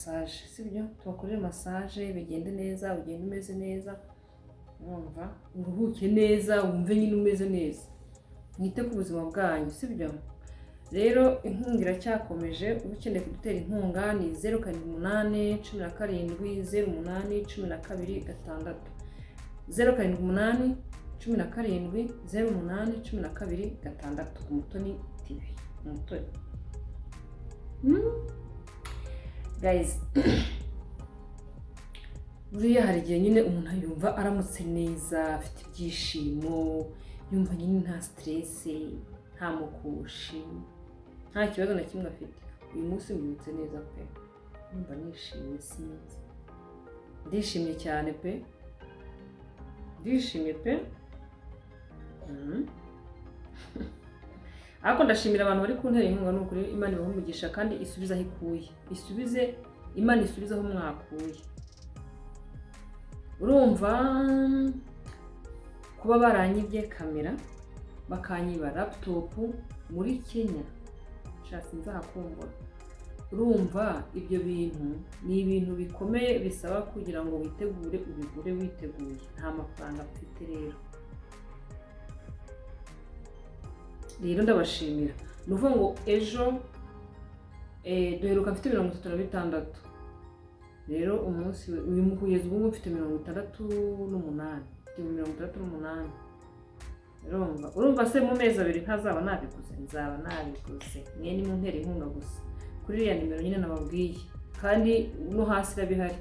massage sibyo tubakorere massage bigende neza ugende umeze neza urumva uruhuke neza wumve nyine umeze neza mwite ku buzima bwanyu sibyo rero inkunga iracyakomeje ukeneye kudutera inkunga ni 078 17 08 12 6 078 17 08 12 6 Umutoni TV Umutoni guys buriya hari igihe nyine umuntu yumva aramutse neza afite ibyishimo yumva nyine nta stress nta mukushi nta kibazo na kimwe afite uyu munsi mbyutse neza pe numva nishimye sinzi ndishimye cyane pe ndishimye pe ariko ndashimira abantu bari kuntera inkunga n'ukuri Imana ibahe umugisha kandi isubiza aho ikuye Imana isubiza aho mwakuye urumva kuba baranyibye kamera bakanyiba laptop muri Kenya nshatse nzahakumbura urumva ibyo bintu ni ibintu bikomeye bisaba kugira ngo witegure ubigure witeguye nta mafaranga mfite rero ndabashimira nuvuga ngo ejo duheruka mfite 36 rero umunsi uyu mukugeza ubu mfite 68 urumva se mu mezi abiri ntazaba nabiguze nzaba nabiguze mwe ni mu ntera inkunga gusa kuri iriya nimero nyine nababwiye kandi no hasi irabihari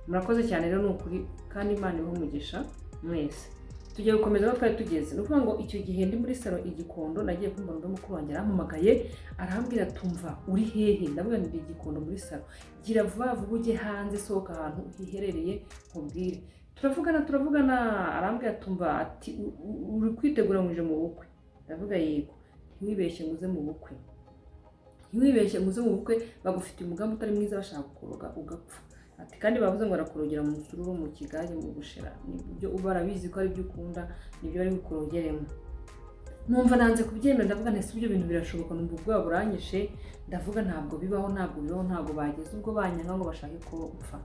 murakoze cyane rero n'ukuri kandi Imana ibahe umugisha mwese tugiye gukomeza aho twari tugeze no kuvuga ngo icyo gihe ndi muri salo igikondo nagiye kumva ndo mukuru wanjye arampamagaye arambwira tumva uri hehe ndavuga ndi igikondo muri salo gira vuba vuba ujye hanze sohoka ahantu hiherereye nkubwire turavugana arambwira tumva ati uri kwitegura nguje mu bukwe ndavuga yego ntiwibeshye nguze mu bukwe bagufite umugambi utari mwiza bashaka kukuroga ugapfa ati kandi bavuze ngo arakurogera mu musururu mu kigage mu gushira nibyo ubarabizi ko ari byo ukunda nibyo bari kukurogeremo numva nanze kubyemera ndavuga nese ibyo bintu birashoboka numva ubwo buranyishe ndavuga ntabwo bibaho ntabwo bageze ubwo banyanga ngo bashake ko upfa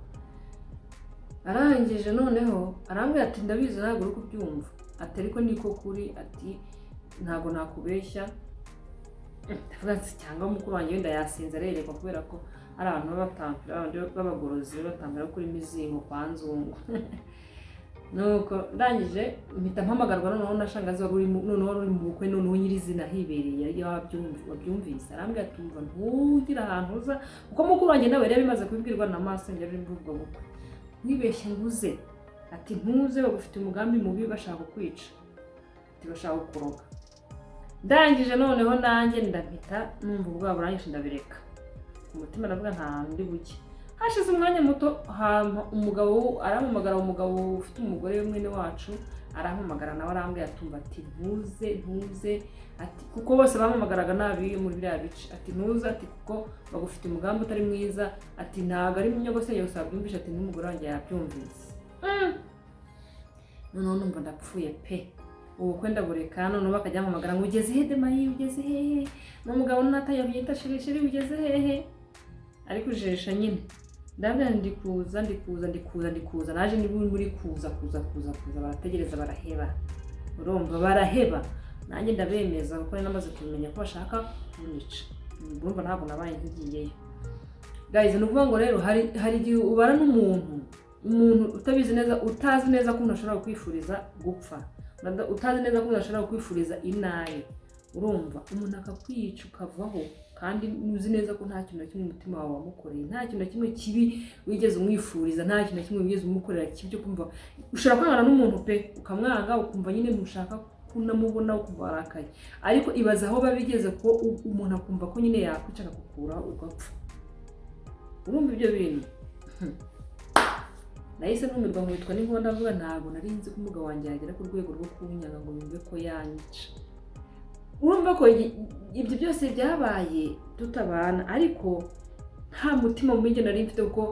arangije noneho arambwira ati ndabizi ntabwo uri kubyumva ati ariko niko kuri ati ntabwo nakubeshya ndavuga ati cyangwa mukuru wanjye wenda yasinze arerekwa kubera ko ari abantu b'abatampira abandi b'abagorozi batambira kuri mizingo kwa nzungu nuko ndangije mpita mpamagarwa noneho nashangazi wari uri mu bukwe noneho nyirizina hibereye iyo wabyumvise arambwira ati umva ntugira ahantu uza kuko mukuru wanjye nawe rero bimaze kubibwirwa na maso njye ari muri ubwo bukwe wibeshye nguze ati ntuze bagufite umugambi mubi bashaka kukwica ati bashaka kukuroga ndangije noneho nanjye ndahita numva ubwabo buranyishe ndabireka umutima ndavuga nta ndi buke hashize umwanya muto umugabo arampamagara umugabo ufite umugore mwene wacu arampamagara nawe arambwira atumva ati ntuze ati kuko bose bampamagaraga nabi muri biriya bice ati ntuze ati kuko bagufite umugambi utari mwiza ati ntago ari munyogose yose abyumvisha ati n'umugore wanjye yabyumvise noneho numva ndapfuye pe ubukwe ndabureka noneho bakajya bampamagara ngo ugeze he Demayi ugeze hehe n'umugabo natayabita shiri ugeze hehe ariko ujesha nyine ndabwira ndikuza naje niba muri kuza barategereza baraheba urumva baraheba nanjye ndabemeza kuko namaze kumenya ko bashaka kunyica urumva ntabwo nabaye ngigiyeyo guys no kuvuga ngo rero hari igihe ubara n'umuntu utabizi neza utazi neza ko umuntu ashobora kwifuriza gupfa utazi neza ko umuntu ashobora kwifuriza inabi urumva umuntu akakwica ukavaho kandi uzi neza ko nta kintu na kimwe umutima wawe wamukoreye nta kintu na kimwe kibi wigeze umwifuriza nta kintu na kimwe wigeze umukorera kibi cyo kumva ushobora kwangana n'umuntu pe ukamwanga ukumva nyine mushaka kunamubona ukumva arakaye ariko ibaza aho babigeze ko umuntu akumva ko nyine yakwica akakukura ugapfa urumva ibyo bintu nahise numirwa nkitwa n'inkonda ndavuga ntabwo nari nzi ko umugabo wanjye yagera ku rwego rwo kunyaga ngo yumve ko yanyica urumva ko ibyo byose byabaye tutabana ariko nta mutima mubi nari mfite kuko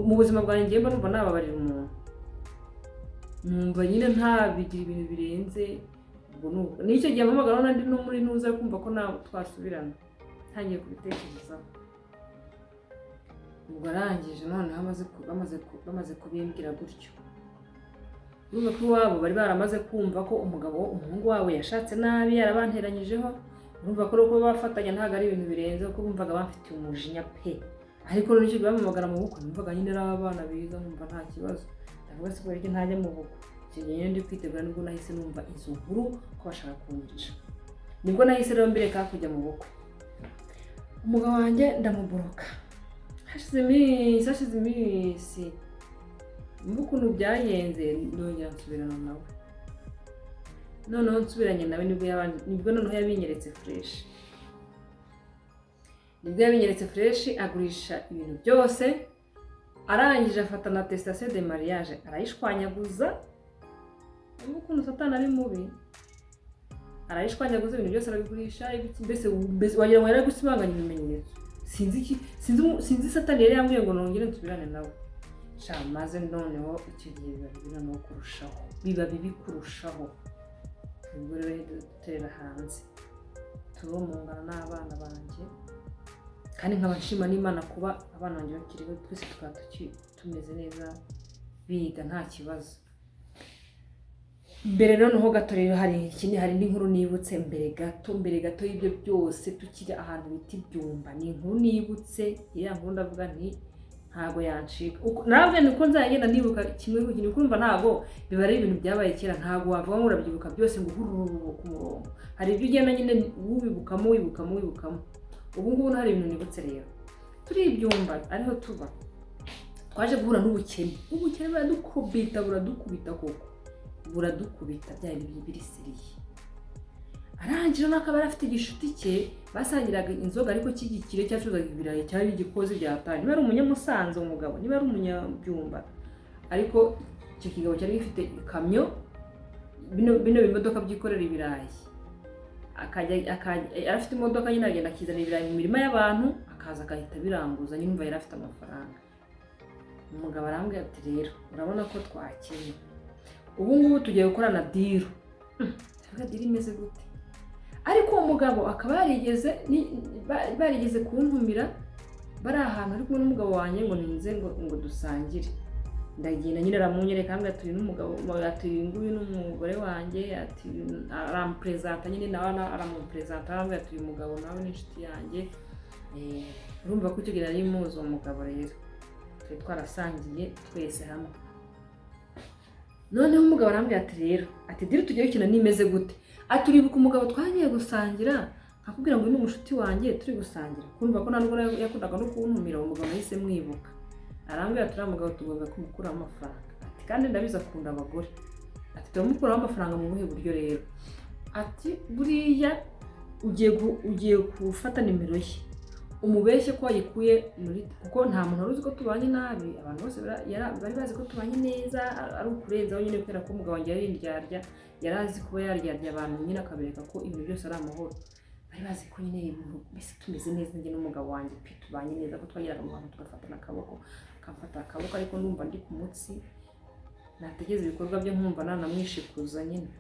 mu buzima bwanjye mba numva nababarira umuntu numva nyine ntabigira ibintu birenze ubwo nuko nicyo gihe mpamagara nandi no muri nuza kumva ko nawe twasubirana ntangiye kubitekerezaho ubwo arangije noneho bamaze kubimbwira gutyo, urumva ko iwabo bari baramaze kumva ko umuhungu wabo yashatse nabi yarabanteranyijeho, urumva ko uko bafatanya ntabwo ari ibintu birenze kuko bumvaga bafitiye umujinya pe, ariko n'icyo bamamagara mu bukwe numvaga nyine ari abana biza nkumva nta kibazo, ndavuga se kubera ko ntajya mu bukwe, icyo gihe ndi kwitegura nibwo nahise numva izo nkuru ko bashaka kunyica, nibwo nahise rero mbireka kujya mu bukwe. Umugabo wanjye ndamuboroka, hashize iminsi mvuga ukuntu byagenze, ndongera nsubirana nawe, noneho nsubiranye nawe nibwo noneho yabinyeretse fresh, agurisha ibintu byose, arangije afata na attestation de mariage arayishwanyaguza, mvuga ukuntu satani ari mubi, arayishwanyaguza ibintu byose arabigurisha, mbese wagira ngo yari gusibanganya ibimenyetso, sinzi satani yari yambwiye ngo nongere nsubirane nawe, maze noneho icyo gihe biba bibi kurushaho, ubwo rero duterera hanze turomongana n'abana banjye, kandi nkaba nshima n'Imana kuba abana banjye bakiriho, twese tukaba tumeze neza biga nta kibazo. Mbere noneho gato rero hari indi nkuru nibutse mbere gato y'ibyo byose tukiri ahantu bita Ibyumba, ni inkuru nibutse, iriya nkuru ndavuga nti ntago yancika, nawe niko nzagenda nibuka kimwe ku kintu, kumva ntago biba ari ibintu byabaye kera, ntago wavuga ngo urabyibuka byose ngo uhururu ku murongo, hari ibyo ugenda nyine wibukamo. Ubu ngubu hari ibintu nibutse rero, turi Ibyumba ariho tuba, twaje guhura n'ubukene buradukubita byari birisiriye, arangije n'akaba afite igishuti cye basangiraga inzoga ariko kigikire cyacuzaga ibirayi, cyari igikozi byatanye, niba ari umunyamusanze umugabo, niba ari umunyabyumba, ariko icyo kigabo cyari gifite ikamyo, bino bimodoka byikorera ibirayi, afite imodoka nyine agenda akizana ibirayi mu mirima y'abantu, akaza agahita biranguza, nyine umva yari afite amafaranga. Umugabo arambwira ati rero urabona ko twakennye, ubu ngubu tugiye gukorana diro. Diro imeze gute? Ariko uwo mugabo akaba barigeze kuntumira, bari ahantu ari kumwe n'umugabo wanjye ngo ninze ngo dusangire, ndagenda nyine aramunyereka ambwira ati n'umugabo ati nguyu n'umugore wanjye, ati arampresenta nyine nawe aramupresenta, ambwira ati uyu mugabo nawe n'inshuti yanjye, urumva ko icyo gihe nari muzi uwo mugabo rero, twe twarasangiye twese hamwe. Noneho umugabo arambwira ati rero ati diro tugiye gukina nimeze gute, ati uribuka umugabo twagiye gusangira akubwira ngo ni umushuti wanjye turi gusangira, kumva ko ntabwo yakundaga no kuntumira, uwo mugabo yahise mwibuka, arambwira ati uriya mugabo tugomba kumukuraho amafaranga, ati kandi ndabizi akunda abagore, ati turamukuraho amafaranga mu buhe buryo rero, ati buriya ugiye gufata nimero ye, umubeshye ko wayikuye muri, kuko nta muntu wari uzi ko tubanye nabi, abantu bose bari bazi ko tubanye neza, ari ukurenzaho nyine kubera ko umugabo wanjye yari indyarya, yari azi kuba yaryarya abantu nyine akabereka ko ibintu byose ari amahoro, bari bazi ko nyine ibintu mbese tumeze neza, njye n'umugabo wanjye pe tubanye neza, ko twageraga mu bantu tugafatana akaboko, akamfata akaboko, ariko ndumva ndi ku mutsi, nategeza ibikorwa byo nkumva nanamwishikuza nyine,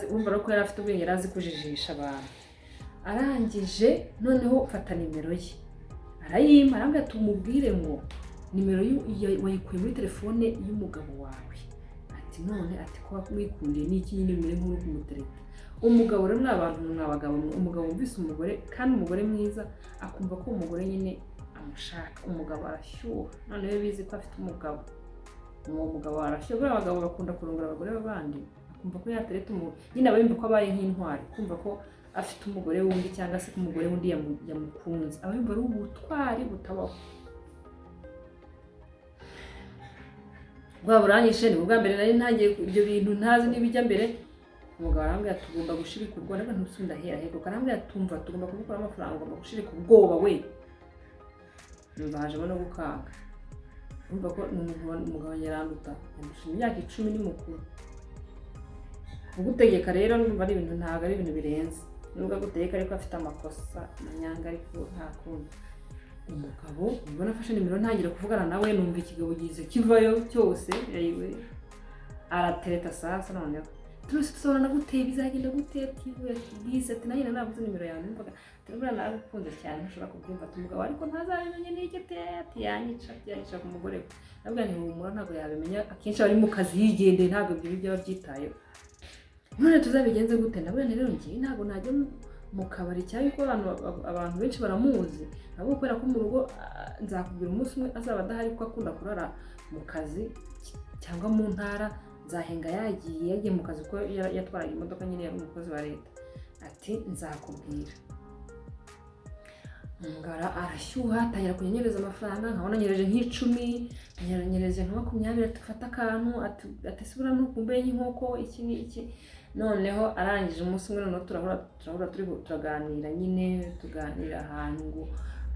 urumva ko yari afite ubwenge, yari azi kujijisha abantu. Arangije noneho fata nimero ye arayimpa, arambwira ati umubwire ngo nimero wayikuye muri telefone y'umugabo wawe, ati none ati ko wikundiye n'iki nyine umere nk'uri kumutereta. Umugabo rero mwabagabo, umugabo wumvise umugore kandi umugore mwiza akumva ko umugore nyine amushaka, umugabo arashyuha, noneho bizi ko afite umugabo, uwo mugabo arashyuha. Abagabo bakunda kurongora abagore b'abandi, akumva ko yatereta umuntu, nyine aba yumva ko abaye nk'intwari, kumva ko afite umugore wundi cyangwa se umugore wundi yamukunze, aba yumva ari ubutwari butabaho. Buranyishe ni ubwa mbere nari ntangiye ibyo bintu ntazi n'ibijya mbere. Umugabo arambwira tugomba gushirika urwo, ariko ntusunda heko, arambwira tumva tugomba kubikora amafaranga, ugomba gushirika ubwoba we. Numva hajemo no gukanga, urumva ko umugabo yaranduta, yandusha imyaka 10 ni mukuru. Ugutegeka rero numva ari ibintu ntago ari ibintu birenze, nubwo gutegeka ariko afite amakosa manyanga, ariko nta kundi. Umugabo mbona afashe nimero ntangira kuvugana nawe, numva ikigabo gize kivayo cyose, yayiwe aratereta sasa, noneho turese tuzabona gute bizagenda gute atigize ati nanjye nabuze nimero yawe mvuga turabura nagukunze cyane ntushobora kubyumva umugabo ariko ntazabimenye n'igite ati yanyica ku mugore we nabwo ntihumura ntabwo yabimenya akenshi ari mu kazi yigendeye ntabwo ibyo byaba byitayeho none tuzabigenze gute nabwo rero ngiye ntabwo najya mu kabari cyangwa ko abantu benshi baramuzi nabo kubera ko mu rugo nzakubwira umunsi umwe azaba adahari ko akunda kurara mu kazi cyangwa mu ntara nzahenga yagiye mu kazi ko yatwaraga imodoka nyine yari umukozi wa leta ati nzakubwira ngara arashyuha atangira kunyenyereza amafaranga nkabona nyereje nk'icumi nyereje nka 20 atufata akantu ati sibura ntukumbuye nk'inkoko iki ni iki noneho arangije umunsi umwe noneho turahura turaganira nyine tuganira ahantu ngo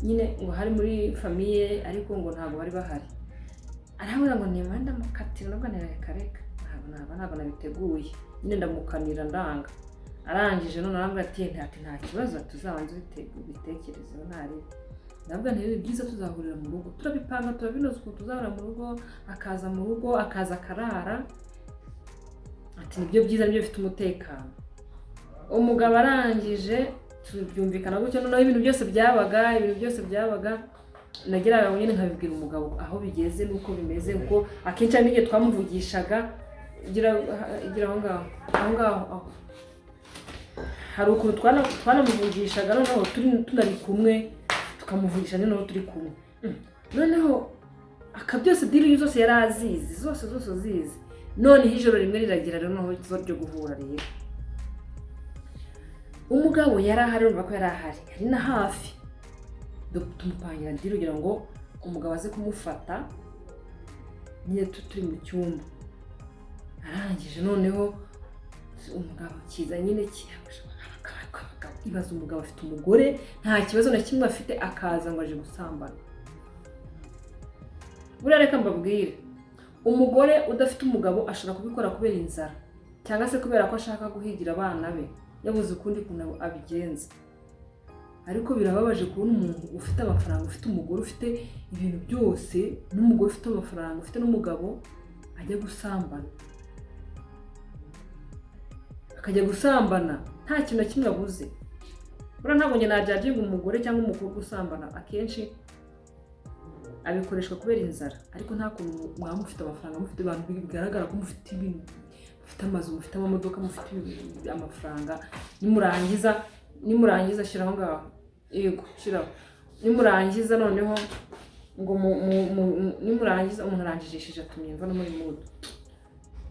nyine ngo hari muri famiye ariko ngo ntabwo bari bahari arambwira ngo ni manda mukatira nabwo ntirekareka ntabwo nabiteguye nyine ndamukanira ndanga arangije none arambwira ati nta kibazo tuzabanze bitekerezeho ntari nabwo ntiri byiza tuzahurira mu rugo turabipanga turabinoza uko tuzahurira mu rugo akaza akarara ati nibyo byiza nibyo bifite umutekano umugabo arangije tubyumvikana gutyo noneho ibintu byose byabaga nageraga nyine nkabibwira umugabo aho bigeze nuko bimeze uko akenshi n'igihe twamuvugishaga gira aho ngaho hari ukuntu twanamuvugishaga noneho tunari kumwe tukamuvugisha noneho turi kumwe noneho akabyose diri zose yari azizi zose zizi none ijoro rimwe riragira rero noneho ikibazo cyo guhura rero umugabo yari ahari urumva ko yari ahari ari na hafi tumupangira diri kugira ngo umugabo aze kumufata nyine turi mu cyumba arangije noneho umugabo kiza nyine ibaza umugabo afite umugore nta kibazo na kimwe afite akaza ngo aje gusambana buriya reka mbabwire umugore udafite umugabo ashobora kubikora kubera inzara cyangwa se kubera ko ashaka guhigira abana be yabuze ukundi kuntu abigenza ariko birababaje kubona umuntu ufite amafaranga ufite umugore ufite ibintu byose n'umugore ufite amafaranga ufite n'umugabo ajya gusambana akajya gusambana nta kintu na kimwe abuze buriya ntabwo njye najyaginga umugore cyangwa umukobwa usambana akenshi abikoreshwa kubera inzara ariko nta kuntu mwaba mufite amafaranga mufite abantu bigaragara ko mufite ibintu mufite amazu mufite amamodoka mufite amafaranga nimurangiza shyiraho ngaho yego shyiraho nimurangiza noneho ngo nimurangiza umuntu arangijishije atumye mva no muri mudu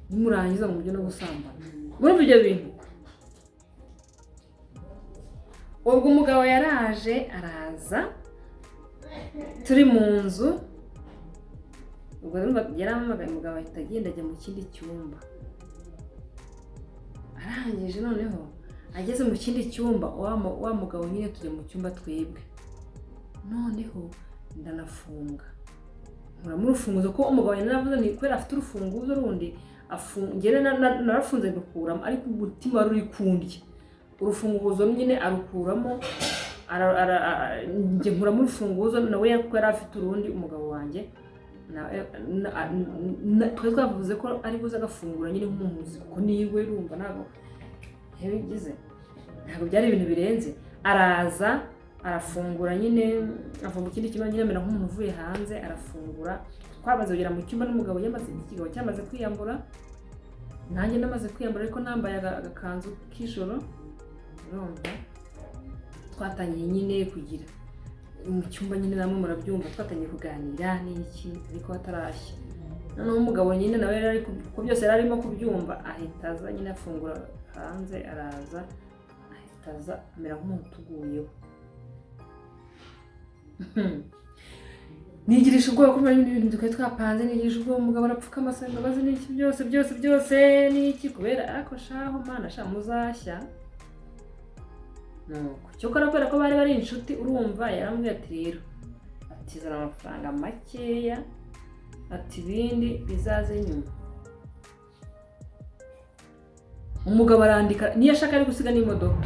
nimurangiza mu buryo no gusambana muri ibyo bintu ubwo umugabo araza turi mu nzu ubwo yarampamagaye umugabo ahita agenda ajya mu kindi cyumba arangije noneho ageze mu kindi cyumba wa mugabo nyine tujya mu cyumba twebwe noneho ndanafunga nkura muri urufunguzo ko umugabo yanavuze ni kubera afite urufunguzo rundi ngere narafunze ndukuramo ariko umutima wari uri kundya urufunguzo nyine arukuramo njye nkura muri urufunguzo nawe yari afite urundi umugabo wanjye twari twavuze ko ari buze agafungura nyine nk'umuzi kuko niwe urumva ntabwo yabigize ntabwo byari ibintu birenze araza arafungura nyine ava mu kindi cyumba nyine amera nk'umuntu uvuye hanze arafungura twabaze kugera mu cyumba n'umugabo ikigabo cyamaze kwiyambura nanjye namaze kwiyambura ariko nambaye agakanzu k'ijoro urumva twatangiye nyine kugira mu cyumba nyine namwe murabyumva twatangiye kuganira n'iki ariko hatarashya noneho umugabo nyine nawe yari ko byose yari arimo kubyumva ahita aza nyine afungura hanze araza ahita aza amera nk'umuntu utuguyeho nigirisha ubwoba ko ibintu twari twapanze nigirisha ubwoba umugabo arapfuka amasanga imbabazi n'iki byose n'iki kubera ariko shaho mana sha muzashya nuko cyokora kubera ko bari inshuti urumva yarambwiye ati rero ati zana amafaranga makeya ati ibindi bizaze nyuma umugabo arandika niyo ashaka ari gusiga n'imodoka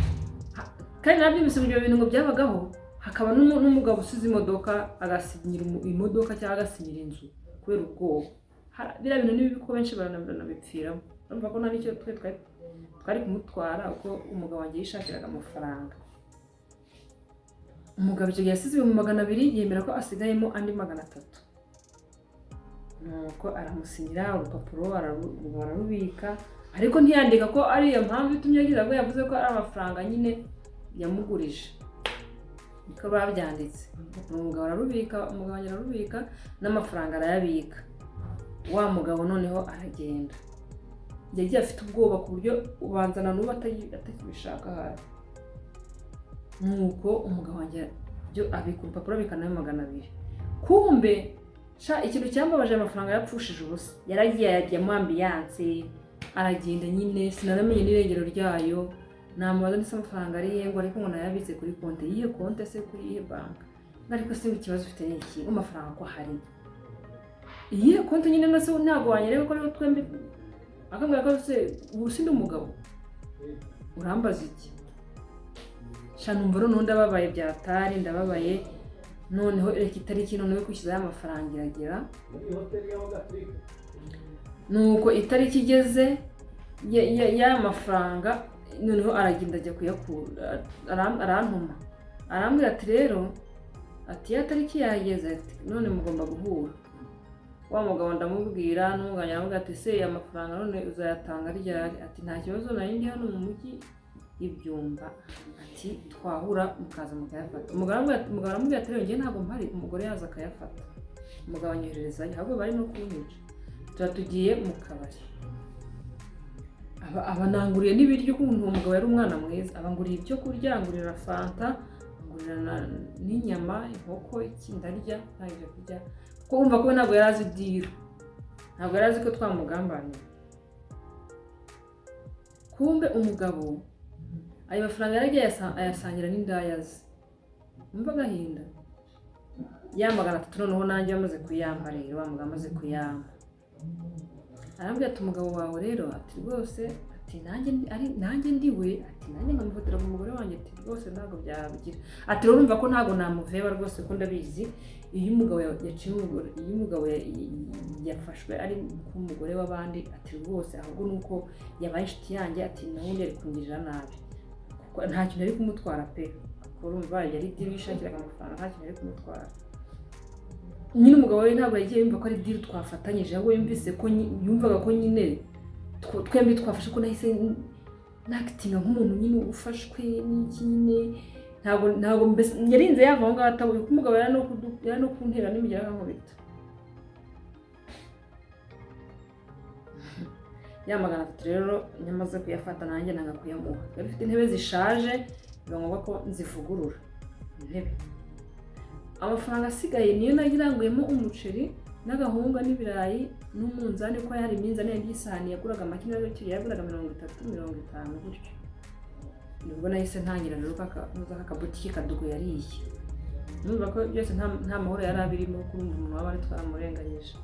kandi nabyo ibyo bintu ngo byabagaho hakaba n'umugabo usize imodoka agasinyira imodoka cyangwa agasinyira inzu kubera ubwoba biriya bintu nibi ko benshi baranabipfiramo urumva ko nta n'icyo twari twari kumutwara uko umugabo wanjye yishakiraga amafaranga. Umugabo icyo gihe yasize 200 yemera ko asigayemo andi 300. Nuko aramusinyira urupapuro ararubika, ariko ntiyandika ko ari iyo mpamvu itumye agira ngo yavuze ko ari amafaranga nyine yamugurije. Niko babyanditse. Umugabo ararubika, umugabo wanjye ararubika n'amafaranga arayabika. Wa mugabo noneho aragenda. Yagiye afite ubwoba ku buryo ubanzana n'ubu atakibishaka hafi. Nuko umugabo wanjye byo abika urupapuro abikana 200. Kumbe ikintu cyambabaje amafaranga yapfushije ubusa. Yaragiye yajya mu ambiance aragenda nyine sinaramenye n'irengero ryayo. Namubaza ndetse amafaranga ari yengo ariko ngo nayabitse kuri konte. Yihe konte se kuri ihe bank? Ariko se ikibazo ufite n'iki? Amafaranga ko hari. Iyihe konte nyine nase ntago wanyereka ko ari twembi. Akambwira ko se ubusinde umugabo. Urambaza iki? Numva none ndababaye byatari ndababaye. Noneho reka itariki noneho kwishyura amafaranga iragera. Nuko itariki igeze ya mafaranga noneho aragenda ajya kuyakura arantuma. Arambwira ati rero ati ya tariki yageze ati none mugomba guhura. Wa mugabo ndamubwira n'umuganya aramubwira ati se amafaranga none uzayatanga ryari? Ati nta kibazo nari ndi hano mu mujyi Ibyumba, ati twahura mukaza mukayafata. Umugabo aramubwira ati rero njye ntabwo mpari, umugore yaza akayafata. Umugabo anyohereza ahubwo bari no kunyica. Tugiye mu kabari. Abananguriye n'ibiryo kuko uwo mugabo yari umwana mwiza. Abanguriye ibyo kurya, angurira fanta, angurira n'inyama, inkoko, ikindarya, ntabyo kurya. Kuko umva ko ntabwo yarazi diro. Ntabwo yarazi ko twamugambanira. Kumbe umugabo ayo mafaranga yaragiye ayasangira n'indayazi. Umva gahinda. Ya 300 noneho nanjye yamaze kuyampa rero, wa mugabo amaze kuyampa. Arambwira ati umugabo wawe rero ati rwose ati nanjye ndiwe ati nanjye nkamufatira mu mugore wanjye ati rwose ntabwo byabigira. Ati rero urumva ko ntabwo namuveba rwose ko ndabizi iyo umugabo yaciye umugore, iyo umugabo yafashwe ari nk'umugore w'abandi ati rwose ahubwo nuko yabaye inshuti yanjye ati nawe ari kungirira nabi. Kuko nta kintu ari kumutwara pe. Urumva yari yishakiraga amafaranga nta kintu ari kumutwara. Nyine umugabo we ntabwo yagiye yumva ko ari deal twafatanyije, ahubwo yumvise ko yumvaga ko nyine twembi twafashe ko nahise nakitinga nk'umuntu nyine ufashwe n'iki nyine ntabwo mbese yarinze yava aho ngaho atabuye ko umugabo yari no kuntera n'imigera nk'ankubita. Ya 300 rero nyamaze kuyafata nanjye nanga kuyamuha. Yari ufite intebe zishaje biba ngombwa ko nzivugurura intebe. Amafaranga asigaye niyo nagiranguyemo umuceri n'agahunga n'ibirayi n'umunzani ko yari iminzani y'isahani yaguraga makina y'icyo yaguraga 30 50 gutyo. Nubwo nahise ntangira rero akabutike kadugo yariye. Numva ko byose nta mahoro yari abirimo kuri umuntu waba ari twaramurenganyije.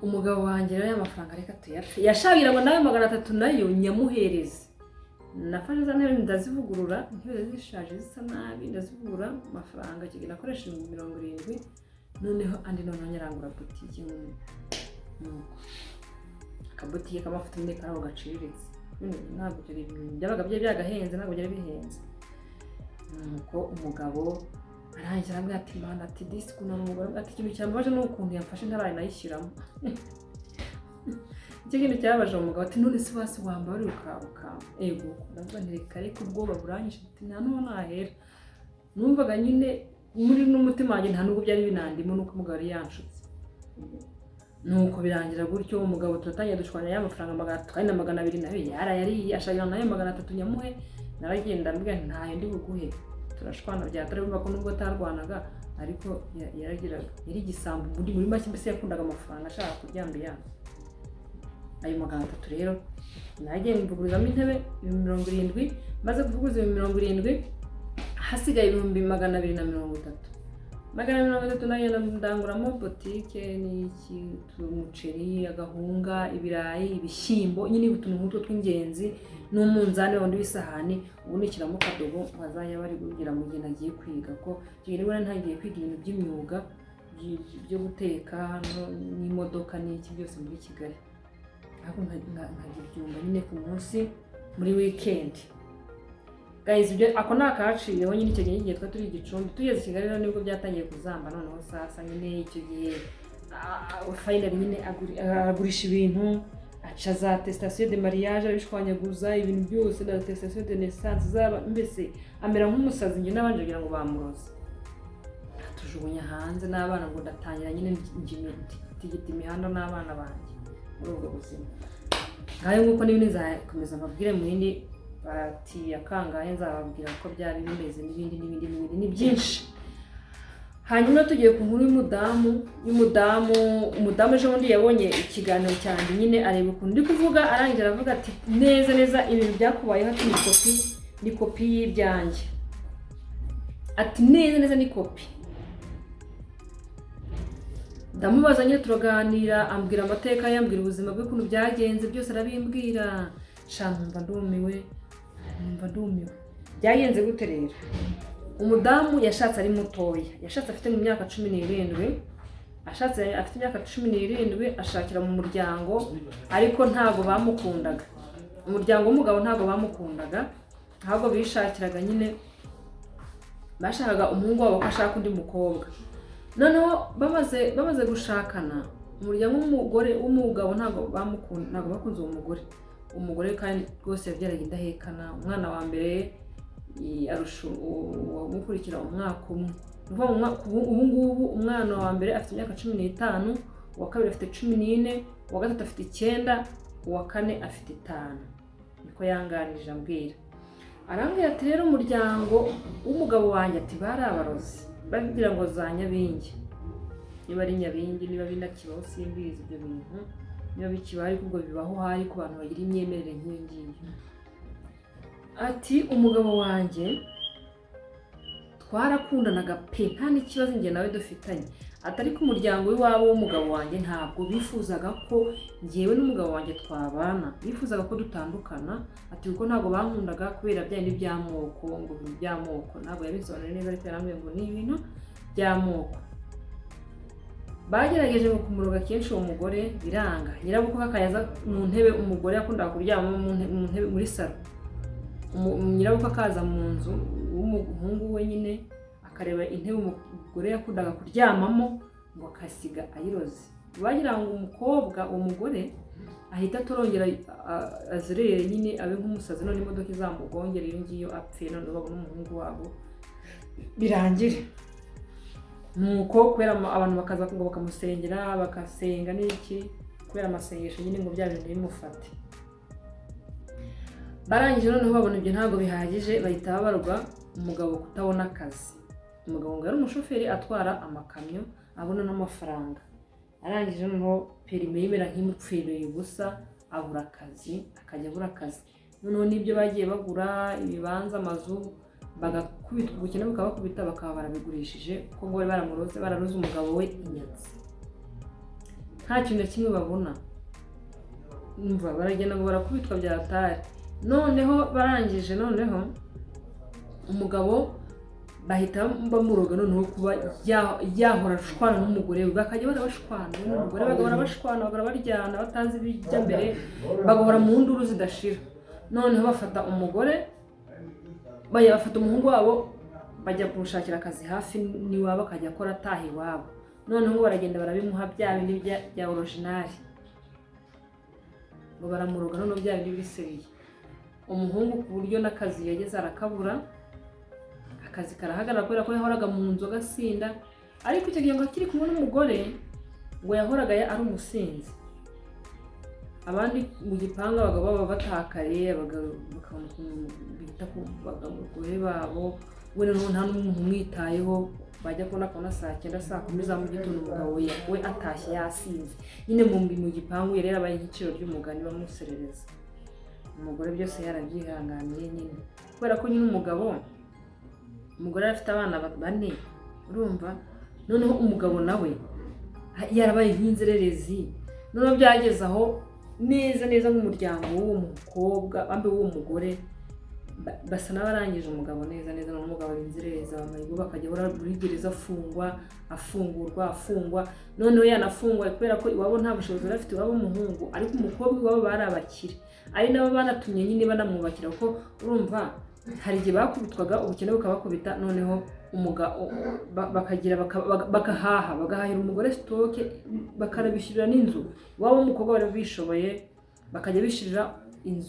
Umugabo wanjye rero y'amafaranga reka tuyapfe. Yashabira ngo nawe 300 nayo nyamuhereze. Nafashe za ntebe ndazivugurura, intebe zishaje zisa nabi ndazivugurura amafaranga kigenda nakoresha 70. Noneho andi noneho nyarangura butike nuko akabutike kamafuta nyine karaho gaciriritse. Ntabwo byabaga byagahenze, ntabwo byari bihenze. Nuko umugabo arangira ambwira ati mana ati disi kuna umugore ati ikintu cyambaje n'ukuntu yamfashe ntaraye nayishyiramo. Icyo kintu cyabaje umugabo ati none se wasi wambara ukabuka ego ndavuga ntireka ariko ubwoba buranyishe ati nta n'uwo nahera. Numvaga nyine muri n'umutima wanjye nta nubwo byari binandimo nuko umugabo yari yanshutse. Nuko birangira gutyo umugabo turatangiye dushwanya ya mafaranga 200 nayo yari ashagirana nayo 300 nyamuhe. Naragenda mbwira ntayo ndi buguhe turashwana byatari bumva ko nubwo tarwanaga ariko yaragiraga yari gisambu muri make mbese yakundaga amafaranga ashaka kuryambira. Ayo 300 rero nagiye mvugurizamo intebe 70 maze kuvuguza 70 hasigaye 230. 230 nayo ndanguramo botike n'iki umuceri, agahunga, ibirayi, ibishyimbo nyine utuntu nk'utwo tw'ingenzi n'umunzani wundi w'isahani. Ubu nikiramo kadogo bazajya bari kugira mu gihe nagiye kwiga ko rero ntangiye kwiga ibintu by'imyuga byo guteka n'imodoka n'iki byose muri Kigali. ariko nkarya ibyumba nyine ku munsi muri weekend. Guys, ibyo ako nakaciyeho nyine icyo gihe twa turi Gicumbi tugeze i Kigali rero nibwo byatangiye kuzamba. Noneho sasa nyine icyo gihe finally nyine agurisha ibintu, aca za attestation de mariage, abishwanyaguza ibintu byose na attestation de naissance zaba, mbese amera nk'umusazi njye nabanje kugira ngo bamuroze. Tujugunya hanze n'abana ngo ndatangira nyine ntigita imihanda n'abana banjye muri ubwo buzima. Ngayo nguko n'ibindi nzakomeza mbabwire mu yindi parati ya kangahe, nzababwira ko byari bimeze n'ibindi ni byinshi. Hanyuma tugiye ku nkuru y'umudamu ejo bundi yabonye ikiganiro cyanjye nyine areba ukuntu ndi kuvuga, arangira aravuga ati neza ibintu byakubayeho ati ni kopi y'ibyanjye, ati neza ni kopi. Ndamubaza nyine turaganira, ambwira amateka ye, ambwira ubuzima bwe ukuntu byagenze byose arabimbwira. Numva ndumiwe. Byagenze gute rero? Umudamu yashatse ari mutoya, yashatse afite mu myaka 17, afite imyaka 17, ashakira mu muryango ariko ntago bamukundaga. Umuryango w'umugabo ntago bamukundaga, ahubwo bishakiraga nyine bashakaga umuhungu wabo ko ashaka undi mukobwa. Noneho bamaze gushakana, umuryango w'umugabo ntago bakunze uwo umugore kandi rwose yabyaraga indahekana. Umwana wa mbere arusha umukurikira umwaka umwe. Ubu ngubu umwana wa mbere afite imyaka 15, uwa kabiri afite 14, uwa gatatu afite 9, uwa kane afite 5. Niko yanganije ambwira. Arambwira ati rero umuryango w'umugabo wanjye ati bari abarozi, bagira ngo za Nyabingi. Niba ari Nyabingi, niba binakibaho simbizi ibyo bintu, niba bikibaye kubwo bibaho hari ku bantu bagira imyemerere nk'iyo ngiyo. Ati umugabo wanjye twarakundanaga pe, nta n'ikibazo njye nawe dufitanye. Atari ko umuryango w'iwabo w'umugabo wanjye ntabwo bifuzaga ko njyewe n'umugabo wanjye twabana, bifuzaga ko dutandukana. Ati kuko ntabwo bankundaga kubera byandi by'amoko, ngo ibintu by'amoko ntabwo yabisobanuriye neza, ariko yarambwiye ngo ni ibintu by'amoko. Bagerageje ngo kumuroga kenshi uwo mugore biranga. Nyirabukwe akayaza mu ntebe, umugore yakundaga kuryama mu ntebe muri salo. Nyirabukwe akaza mu nzu w'umuhungu we nyine akareba intebe umugore yakundaga kuryamamo, ngo akasiga ayiroze. Bagira ngo umukobwa uwo mugore ahita atorongera azerere nyine abe nk'umusazi, none imodoka izamugongera iyo ngiyo apfe, none babona umuhungu wabo birangire. Nuko kubera abantu bakaza ngo bakamusengera, bakasenga n'iki, kubera amasengesho nyine ngo bya bintu bimufate. Barangije noneho babona ibyo ntabwo bihagije, bahita babarwa umugabo kutabona akazi. Umugabo ngo yari umushoferi atwara amakamyo, abona n'amafaranga. Arangije noneho perime yimera nk'imupfiriye ubusa, abura akazi, akajya abura akazi. Noneho nibyo bagiye bagura ibibanza, amazu, bagakubita ubukene bukabakubita, bakaba barabigurishije kuko ngo bararoze umugabo we inyatsi. Nta kintu na kimwe babona. Umva baragenda ngo barakubitwa bya hatari. Noneho barangije, noneho umugabo bahita bamuroga noneho kuba yahora ashwana n'umugore we, bakajya barabashwana n'umugore, bagahora bashwana, bagahora baryana batazi ibijya mbere, bagahora mu nduru zidashira. Noneho bafata umugore, bafata umuhungu wabo, bajya kumushakira akazi hafi n'iwabo, akajya akora ataha iwabo. Noneho baragenda barabimuha bya bindi bya original, ngo baramuroga noneho bya bindi biseriye. Umuhungu ku buryo n'akazi yageze arakabura, akazi karahagarara kubera ko yahoraga mu nzu agasinda. Ariko icyo gihe ngo akiri kumwe n'umugore ngo yahoraga ari umusinzi. Abandi mu gipanga abagabo baba batakariye, bakabita ku bagore babo, we noneho nta n'umuntu umwitayeho. Bajya kubona saa 9 saa 10 za mu gitondo umugabo we atashye yasinze. Nyine mu gipangu yari yarabaye igiciro ry'umugani bamuserereza. Umugore byose yarabyihanganiye nyine, kubera ko nyine umugore afite abana 4, urumva. Noneho umugabo nawe yarabaye nk'inzererezi. Noneho byageze aho neza nk'umuryango w'uwo mukobwa bambe w'uwo mugore basa n'abarangije umugabo neza neza, n'umugabo ari inzererezi bamayigo, bakajya bahora muri gereza afungwa, noneho yanafungwa kubera ko iwabo nta bushobozi bari bafite, iwabo umuhungu, ariko umukobwa iwabo bari abakire, ari nabo banatumye nyine banamwubakira, kuko urumva hari igihe bakubitwaga ubukene bukabakubita, noneho bagahahira umugore sitoke, bakanabishyurira n'inzu, iwabo w'umukobwa bari bishoboye bakajya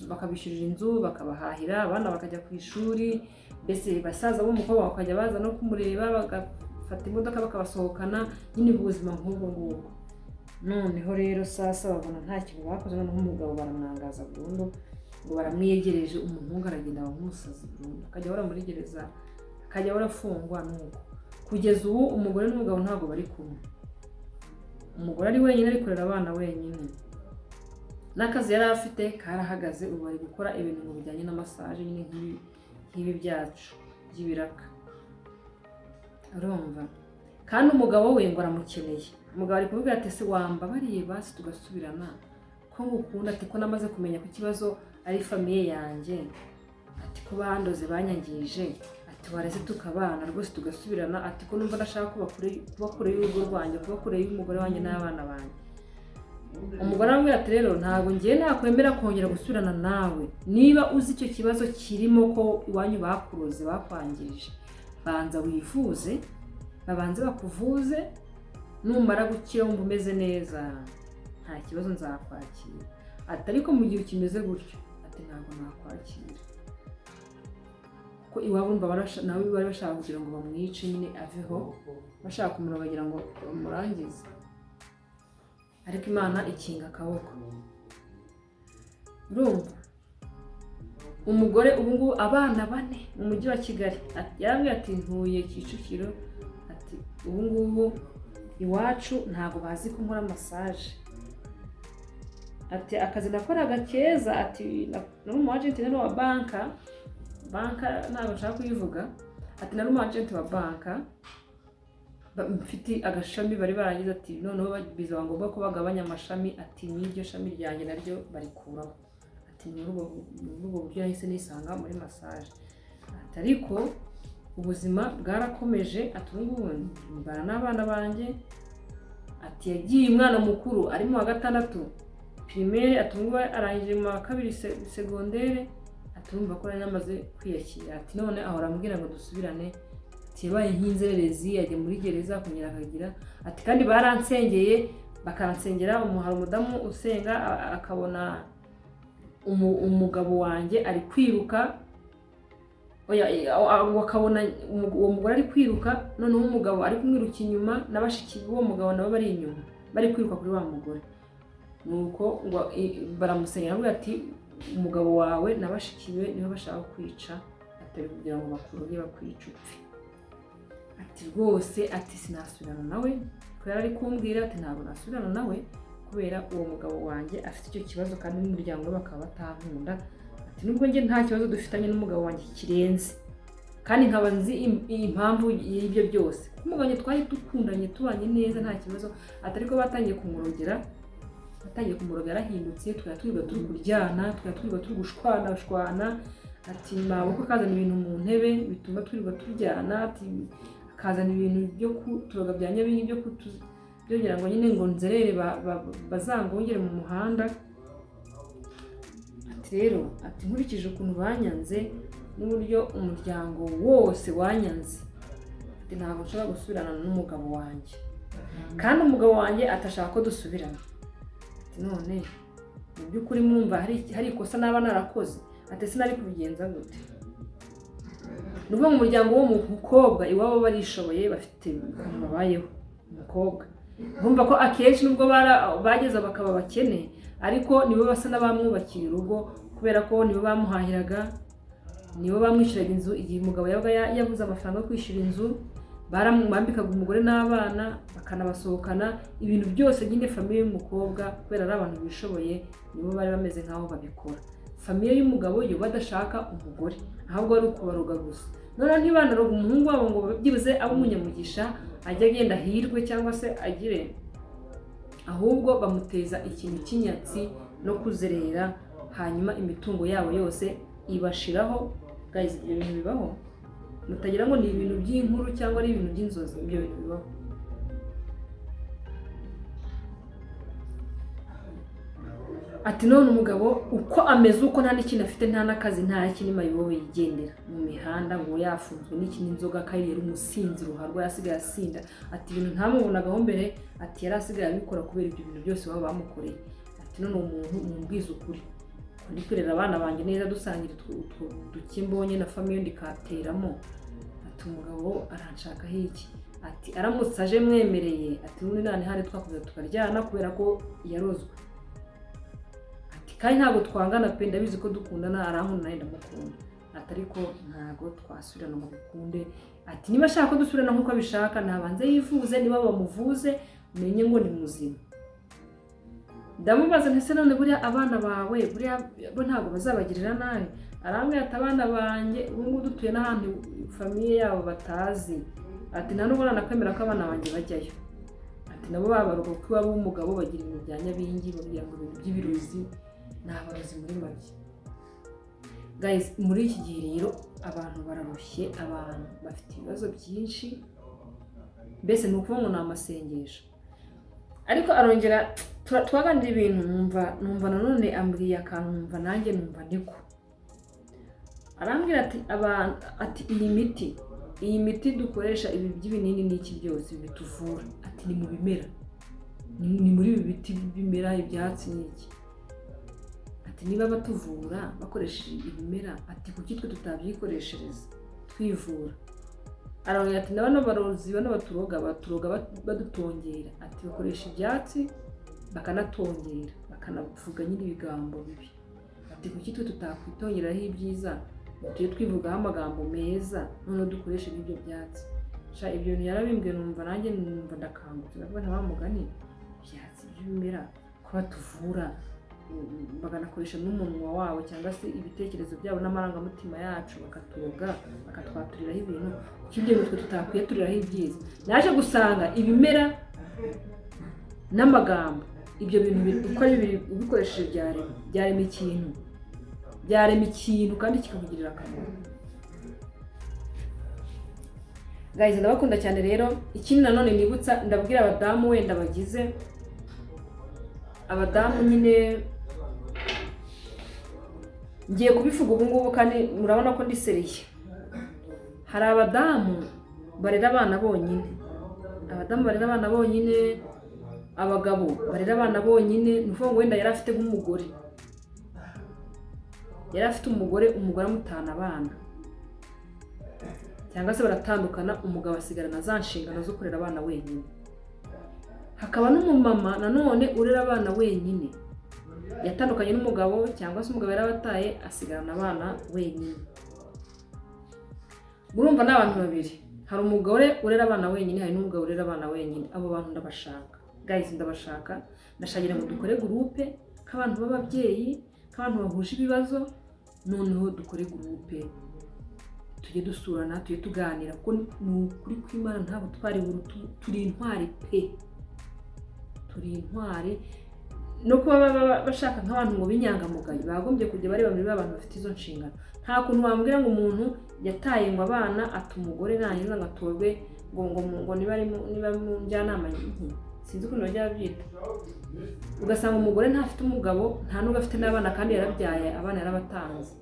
bakabishyurira inzu, bakabahahira, abana bakajya ku ishuri, mbese basaza b'umukobwa bakajya baza no kumureba, bagafata imodoka bakabasohokana, nyine ubuzima nk'ubwo ngubwo. Noneho rero sasa babona nta kintu bakoze, noneho umugabo baramwangaza burundu, ngo baramwiyegereje, umuhungu aragenda nk'umusazi burundu, akajya ahora muri gereza, akajya ahora afungwa. Nuko kugeza ubu umugore n'umugabo ntabwo bari kumwe, umugore ari wenyine, ari kurera abana wenyine, n'akazi yari afite karahagaze, ubu bari gukora ibintu ngo bijyanye na massage, nyine nk'ibi byacu by'ibiraka, urumva. Kandi umugabo we ngo aramukeneye, umugabo ari kuvuga ati ese wambabariye basi tugasubirana, ko ngukunda, ati ko namaze kumenya ko ikibazo ari famiye yanjye, ati ko bandoze banyangije, ati wareze tukabana rwose tugasubirana, ati ko numva ndashaka kuba kure y'urugo rwanjye, kuba kure y'umugore wanjye n'abana banjye. Umugore aramubwira ati rero ntabwo ngiye nakwemera kongera gusubirana nawe, niba uzi icyo kibazo kirimo ko iwanyu bakuroze bakwangije, banza wifuze, babanze bakuvuze, numara gukira wumva umeze neza, nta kibazo nzakwakira. Ati ariko mu gihe ukimeze gutyo, ati ntabwo nakwakira, ko iwabo nawe bari bashaka kugira ngo bamwice, nyine aveho, bashaka kumura bagira ngo bamurangize, ariko Imana ikinga akaboko. Urumva umugore ubu ngubu abana 4 mu mujyi wa Kigali, yarambwiye ati ntuye Kicukiro, ati ubu ngubu iwacu ntabwo bazi ko nkora massage, ati akazi nakoraga keza, ati nari umu agent wa banka ntabwo nshaka kuyivuga, ati nari umu agent wa banka, mfite agashami bari baragize, ati noneho biza ngombwa ko bagabanya amashami, ati n'iryo shami ryanjye naryo barikuraho, ati muri ubwo buryo nahise nisanga muri massage. Ati ariko ubuzima bwarakomeje, ati ubungubu mbana n'abana banjye, ati yagiye umwana mukuru ari mu wa 6 primaire, ati ubungubu arangije mu wa 2 secondaire, ati urumva ko namaze kwiyakira, ati none ahora ambwira ngo dusubirane, yabaye nk'inzererezi, yajya muri gereza kunyira akagira, ati kandi baransengeye, bakansengera, hari umudamu usenga akabona umugabo wanjye ari kwiruka, akabona uwo mugore ari kwiruka, noneho umugabo ari kumwiruka inyuma, n'abashiki b'uwo mugabo nabo bari inyuma bari kwiruka kuri wa mugore. Nuko ngo baramusengera ngo ati umugabo wawe n'abashikiwe nibo bashaka kwica, atari kugira ngo bakuroge bakwica upfe. Ati rwose, ati sinasubirana nawe, ko yari ari kumbwira, ati ntabwo nasubirana nawe kubera uwo mugabo wanjye afite icyo kibazo, kandi n'umuryango we bakaba batankunda, ati nubwo njye nta kibazo dufitanye n'umugabo wanjye kirenze, kandi nkaba nzi impamvu y'ibyo byose, umugabo wanjye twari dukundanye tubanye neza nta kibazo, ati ariko batangiye kumurogera, yarahindutse, twatwirirwa turi kuryana, twatwirirwa turi gushwana, ati maboko akazana ibintu mu ntebe bituma twirirwa turyana, ati akazana ibintu byo kuturoga bya nyabingi byo kutugira ngo nyine ngo nzerere bazangongere mu muhanda. Ati rero, ati nkurikije ukuntu banyanze n'uburyo umuryango wose wanyanze, ati ntabwo nshobora gusubirana n'umugabo wanjye, kandi umugabo wanjye atashaka ko dusubirana. Ati none mu by'ukuri mwumva hari ikosa naba narakoze, ati sinari kubigenza gute? Nubwo mu muryango w'umukobwa iwabo barishoboye, bafite babayeho umukobwa, bumva ko akenshi nubwo bageza bakaba bakene, ariko nibo basa n'abamwubakiye urugo, kubera ko nibo bamuhahiraga, nibo bamwishyuraga inzu igihe umugabo yabaga yabuze amafaranga yo kwishyura inzu, baramwambikaga umugore n'abana, bakanabasohokana, ibintu byose nyine famiye y'umukobwa, kubera ari abantu bishoboye, nibo bari bameze nk'aho babikora. Famiye y'umugabo yo badashaka umugore, ahubwo ari ukubaroga gusa. Noneho ntibanaroga umuhungu wabo ngo byibuze abe umunyamugisha, ajya agenda hirwe cyangwa se agire, ahubwo bamuteza ikintu cy'inyatsi no kuzerera, hanyuma imitungo yabo yose ibashiraho, guys, ibyo bintu bibaho, mutagira ngo ni ibintu by'inkuru cyangwa ari ibintu by'inzozi. Ibyo bintu bibaho. Ati none umugabo uko ameze, uko nta n'ikintu afite, nta n'akazi, nta kintu mayibobe yigendera mu mihanda ngo yafunzwe n'ikindi inzoga, kandi yari umusinzi ruharwa, yasigaye asinda. Ati ibintu ntamubonagaho mbere, ati yari asigaye abikora kubera ibyo bintu byose baba bamukoreye. Ati none umuntu mumbwiza ukuri, ndi kurera abana banjye neza, dusangira utwo duke mbonye na famiye ndikateramo. Ati umugabo aranshakaho iki? Ati aramutse aje mwemereye, ati n'undi nani hane twakoze tukaryana kubera ko yarozwe. Kandi ntabwo twangana pe, ndabizi ko dukundana, arankunda nawe ndamukunda. Ati ariko ntabwo twasubirana ngo bikunde. Ati niba ashaka ko dusubirana nk'uko abishaka, nabanze yivuze, niba bamuvuze umenye ngo ni muzima. Ndamubaza ntese none buriya abana bawe buriya bo ntabwo bazabagirira nabi? Arambwira ati abana banjye ubu ngubu dutuye n'ahantu famiye yabo batazi. Ati nta n'ubwo nakwemera ko abana banjye bajyayo. Ati nabo babaruka ko iwabo w'umugabo bagira ibintu bya nyabingi, bagira ngo ibintu by'ibirozi, ni abarozi muri make. Guys, muri iki gihe rero abantu bararushye, abantu bafite ibibazo byinshi, mbese ni ukuvuga ngo ni amasengesho. Ariko arongera twaganira ibintu numva nanone ambwiye akantu, numva nanjye numva niko. Arambwira ati iyi miti dukoresha, ibi by'ibinini n'iki byose bituvura, ati ni mu bimera, ni muri ibi biti bimera, ibyatsi n'iki. Ati niba batuvura bakoresheje ibimera, ati kuki twe tutabyikoreshereza twivura? Arongera ati n'abana barozi, bano baturoga badutongera, ati bakoresha ibyatsi bakanatongera, bakanavuga nyine ibigambo bibi. Ati kuki twe tutakwitongeraho ibyiza, tujye twivugaho amagambo meza, noneho dukoreshe ibyo byatsi. Sha ibyo bintu yarabimbwiye, numva nanjye numva ndakangutse, ndavuga nta mugani, ibyatsi by'ibimera ko batuvura, bakanakoresha n'umunwa wabo cyangwa se ibitekerezo byabo n'amarangamutima yacu, bakaturoga, bakatwaturiraho ibintu, kuko ibyo bitwe tutakwiyaturiraho ibyiza. Naje gusanga ibimera n'amagambo, ibyo bintu uko ari bibiri ubikoresheje byarema ikintu kandi kikakugirira akamaro. Guys, ndabakunda cyane rero. Ikindi nanone nibutsa, ndabwira abadamu wenda bagize, abadamu nyine ngiye kubivuga ubu ngubu kandi murabona ko ndi seriye. Hari abadamu barera abana bonyine, abagabo barera abana bonyine. Ni ukuvuga ngo wenda yari afite nk'umugore, umugore amutana abana, cyangwa se baratandukana, umugabo asigarana za nshingano zo kurera abana wenyine. Hakaba n'umumama nanone urera abana wenyine, yatandukanye n'umugabo cyangwa se umugabo yarabataye, asigarana abana wenyine. Murumva ni abantu babiri, hari umugore urera abana wenyine, hari n'umugabo urera abana wenyine. Abo bantu ndabashaka guys, ndashagira ngo dukore groupe nk'abantu b'ababyeyi, nk'abantu bahuje ibibazo, noneho dukore groupe, tujye dusurana, tujye tuganira, kuko ni ukuri kw'Imana ntabwo twari turi intwari pe, turi intwari. No kuba bashaka nk'abantu ngo binyangamugayo, bagombye kujya bareba muri abantu bafite izo nshingano. Nta kuntu wambwira ngo umuntu yataye ngo abana, ati umugore nanyiza ngo atorwe ngo niba mu njyanama y'inki, sinzi ukuntu bajya babyita. Ugasanga umugore ntafite umugabo, nta n'ubwo afite n'abana, kandi yarabyaye abana yarabatanze.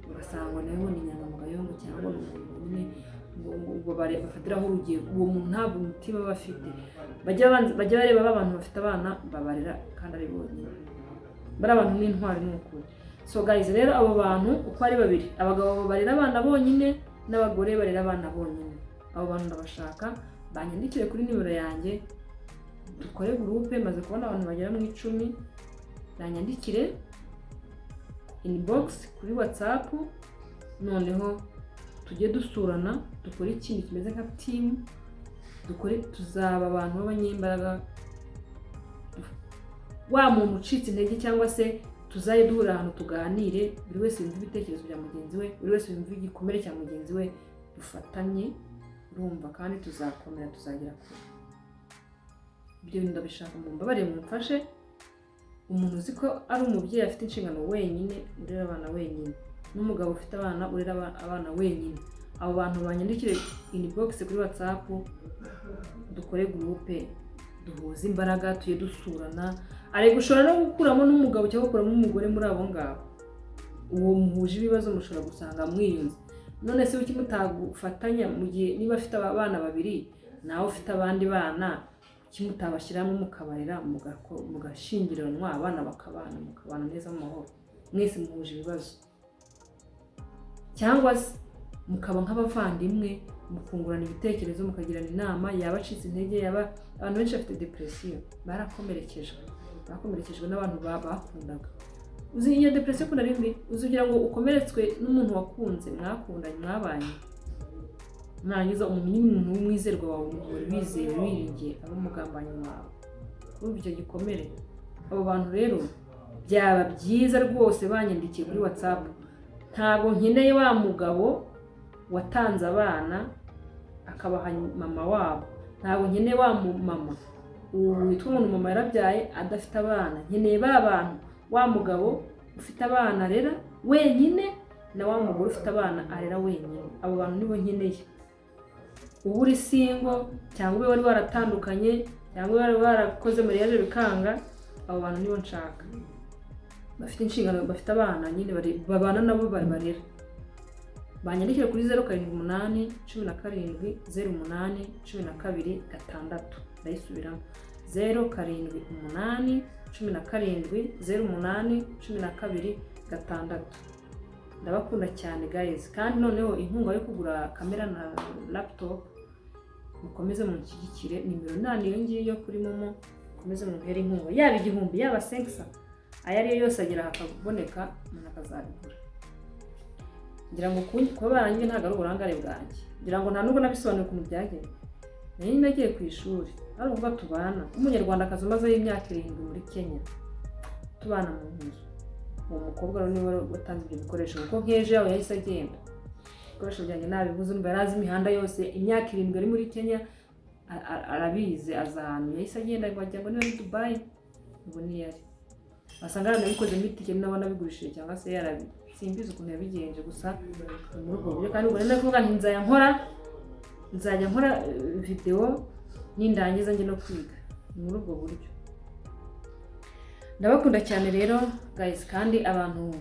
Ugasanga nawe ni inyangamugayo ngo cyangwa ngo bafatiraho urugero. Uwo muntu ntabwo umutima bafite. Bajya bareba abantu bafite abana babarera kandi ari bonyine. Bari abantu n'intwari n'ukuri. So guys, rero abo bantu uko ari babiri, abagabo barera abana bonyine n'abagore barera abana bonyine, abo bantu ndabashaka, banyandikire kuri nimero yanjye, dukore groupe. Maze kubona abantu bagera mu 10, banyandikire inbox kuri WhatsApp, noneho tujye dusurana, dukore ikintu kimeze nka team, tuzaba abantu b'abanyembaraga. Wa muntu ucitse intege cyangwa se tuzaye duhura ahantu tuganire, buri wese yumva ibitekerezo bya mugenzi we, buri wese yumva igikomere cya mugenzi we, dufatanye, urumva, kandi tuzakomera, tuzagera kure. Ibyo bintu ndabishaka, mumbabarire mumfashe. Umuntu uzi ko ari umubyeyi afite inshingano wenyine, urera abana wenyine, n'umugabo ufite abana urera abana wenyine, abo bantu banyandikire inbox kuri WhatsApp, dukore groupe, duhuze imbaraga, tuye dusurana. Ari gushobora no gukuramo n'umugabo cyangwa gukuramo umugore muri abo ngabo, uwo muhuje ibibazo mushobora gusanga mwiyunze. None se uki mutagufatanya mu gihe niba afite abana babiri nawe ufite abandi bana, kimutabashyiramo mukabarera, mugashingiranwa, abana mukabana neza mu mahoro, mwese muhuje ibibazo. Cyangwa se mukaba nk'abavandimwe, mukungurana ibitekerezo, mukagirana inama, yabacitse intege, abantu benshi bafite depression, bakomerekejwe n'abantu bakundaga. Uzi iyo depression kuna rimwe, uzugira ngo ukomeretswe n'umuntu wakunze, mwakundanye, mwabanye, mwangiza umuntu w'umwizerwa wawe, wizeye, wiringiye, abo mugambanye wawe, kuri icyo gikomere. Abo bantu rero byaba byiza rwose banyandikiye kuri WhatsApp. Ntabwo nkeneye wa mugabo watanze abana akabaha mama wabo, ntabwo nkeneye wa mama witwa umuntu mama yarabyaye adafite abana. Nkeneye ba bantu, wa mugabo ufite abana arera wenyine na wa mugore ufite abana arera wenyine. Abo bantu nibo nkeneye. Ubu uri single cyangwa wari waratandukanye cyangwa wari warakoze mariage bikanga, abo bantu nibo nshaka. Bafite inshingano, bafite abana nyine babana nabo barera. Banyandikira kuri 078 17 08 12 6. Ndayisubiramo 078 17 08 12 6. Ndabakunda cyane guys, kandi noneho inkunga yo kugura kamera na laptop mukomeze munshyigikire. Nimero 8 iyo ngiyo kuri Momo, mukomeze mumpere inkunga, yaba igihumbi yaba 500, ayari yose agira hakaboneka umuntu akazabigura. Ngira ngo kuba barangiye ntago ari uburangare bwanjye, ngira ngo nta nubwo nabisobanuye ukuntu byagenze. Nari nagiye ku ishuri, ari ubwo tubana umunyarwandakazi umaze imyaka 7 muri Kenya, tubana mu nzu. Uwo mukobwa rero niwe watanze ibyo bikoresho, kuko nkeje yawe yahise agenda. Ibikoresho byanjye nabivuze, numva yarazi imihanda yose, imyaka 7 ari muri Kenya, arabizi, azahanu. Yahise agenda bajya ngo niba muri Dubai, ubwo ni yari basanga nabikoze mitike n'abana bigurishije cyangwa se yarabi, simbizi ukuntu yabigenje, gusa muri ubwo buryo. Kandi ubwo nenda kuvuga nti nzajya nkora video nindangiza nge no kwiga muri ubwo buryo. Ndabakunda cyane rero guys, kandi abantu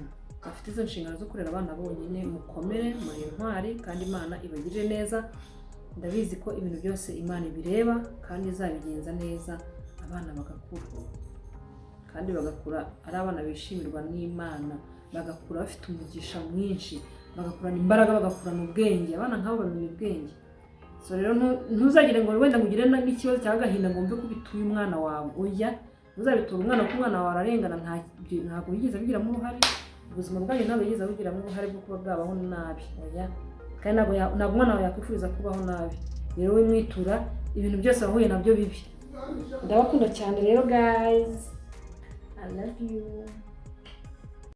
bafite izo nshingano zo kurera abana bonyine, mukomere, muri intwari, kandi Imana ibagirire neza. Ndabizi ko ibintu byose Imana ibireba kandi izabigenza neza, abana bagakura, kandi bagakura ari abana bishimirwa n'Imana, bagakura bafite umugisha mwinshi, bagakurana imbaraga, bagakurana ubwenge. Abana nk'abo bamenya ubwenge. So rero ntuzagire ngo wenda ngugire n'ikibazo cyagahinda ngo mbe kubituye umwana wawe. Oya, uzabitura umwana ko umwana wawe ararengana, ntabwo yigeze abigiramo uruhare. Ubuzima bwanyu ntabwo yigeze abigiramo uruhare bwo kuba bwabaho nabi. Oya, kandi ntabwo umwana wawe yakwifuza kubaho nabi. Rero we mwitura ibintu byose wahuye nabyo bibi. Ndabakunda cyane rero guys, I love you.